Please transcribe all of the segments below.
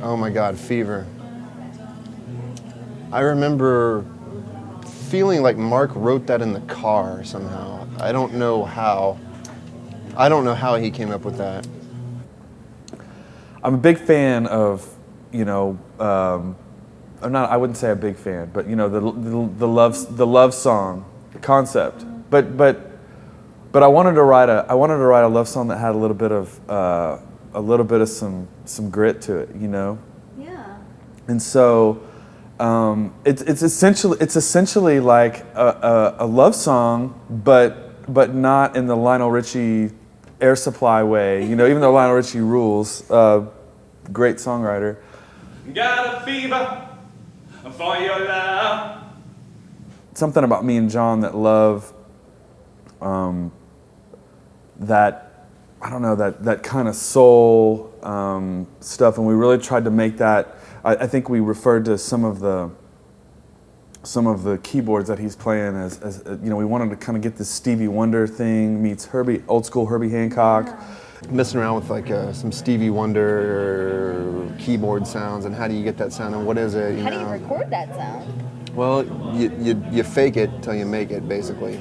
Oh my God, Fever. I remember feeling like Mark wrote that in the car somehow. I don't know how he came up with that. I'm a big fan of, I wouldn't say a big fan, but the love song concept. But I wanted to write a love song that had a little bit of some grit to it, Yeah. And so it's essentially like a love song, but not in the Lionel Richie Air Supply way, even though Lionel Richie rules, great songwriter. Got a fever for your love. Something about me and John that love that kind of soul stuff, and we really tried to make that. I think we referred to some of the keyboards that he's playing as we wanted to kind of get this Stevie Wonder thing meets old school Herbie Hancock. Yeah. Messing around with like some Stevie Wonder keyboard sounds, and how do you get that sound, and what is it? How do you record that sound? Well, you fake it till you make it, basically.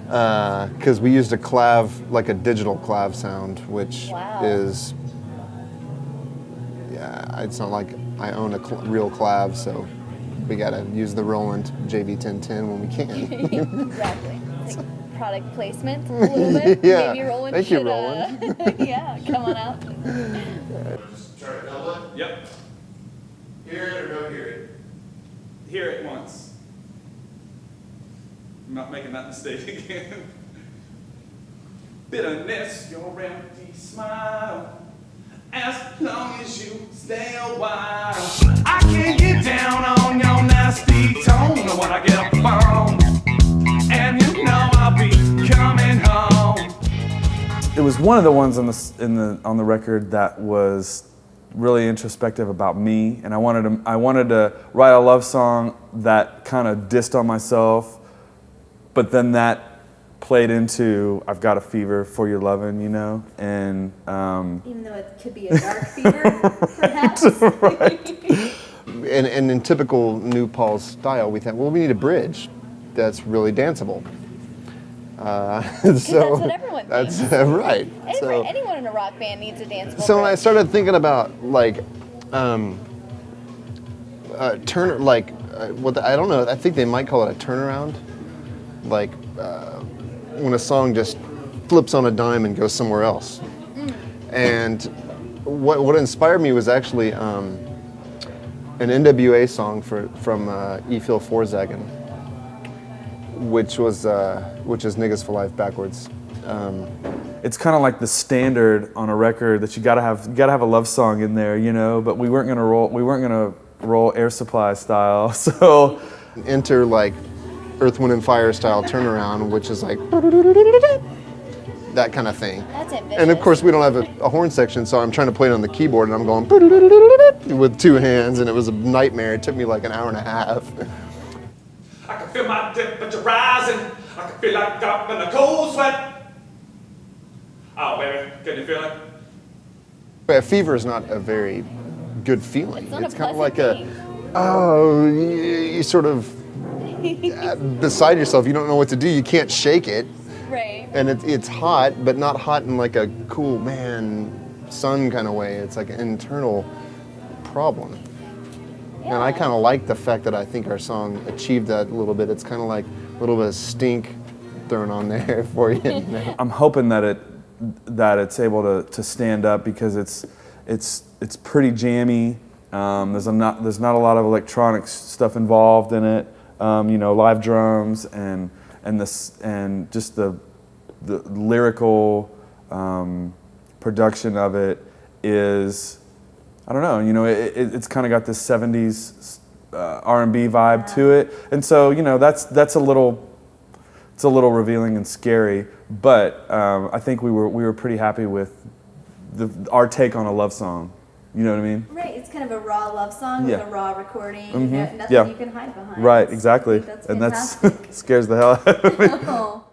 Because we used a clav, like a digital clav sound, which is, it's not like I own a real clav, so we gotta use the Roland JV1010 when we can. Exactly. It's like product placement a little bit. Yeah. Maybe Roland Thank should, you, Roland. come on out. Just try to double it. Yep. Hear it or don't hear it. Hear it once. I'm not making that mistake again. Bitterness, your empty smile. As long as you stay a while. I can't get down on your nasty tone when I get up the phone. And you know I'll be coming home. It was one of the ones on the record that was really introspective about me, and I wanted to write a love song that kind of dissed on myself, but then that played into I've got a fever for your lovin', and Even though it could be a dark fever, perhaps. right. And in typical New Paul's style, we thought, well, we need a bridge that's really danceable. So that's what everyone that's thinks. right. So, Anyone in a rock band needs a danceable so when I bridge. started thinking about like turn, like I don't know. I think they might call it a turnaround, like when a song just flips on a dime and goes somewhere else. And what inspired me was actually an NWA song from E. Phil Forzagen, which is Niggas for Life backwards. It's kind of like the standard on a record that you gotta have a love song in there, But we weren't gonna roll Air Supply style, so Enter like Earth, Wind and Fire style turnaround, which is like that kind of thing. That's ambitious. And of course we don't have a horn section, so I'm trying to play it on the keyboard, and I'm going with two hands, and it was a nightmare. It took me like an hour and a half. I can feel my temperature rising. I can feel like dropping a cold sweat. Oh, baby, can you feel it? But a fever is not a very good feeling. It's not a kind of pleasant like you sort of beside yourself. You don't know what to do. You can't shake it. Right. And it's hot, but not hot in like a cool sun kind of way. It's like an internal problem. Yeah. And I kind of like the fact that I think our song achieved that a little bit. It's kind of like a little bit of stink thrown on there for you. I'm hoping that it's able to stand up because it's pretty jammy. There's not a lot of electronic stuff involved in it. Live drums and just the lyrical production of it is, I don't know, it's kind of got this 70s R&B vibe to it, and so that's a little revealing and scary. But I think we were pretty happy with our take on a love song. You know what I mean? Right, it's kind of a raw love song with a raw recording. Mm-hmm. Nothing you can hide behind. Right, exactly. That's and fantastic. that scares the hell out of me. Oh.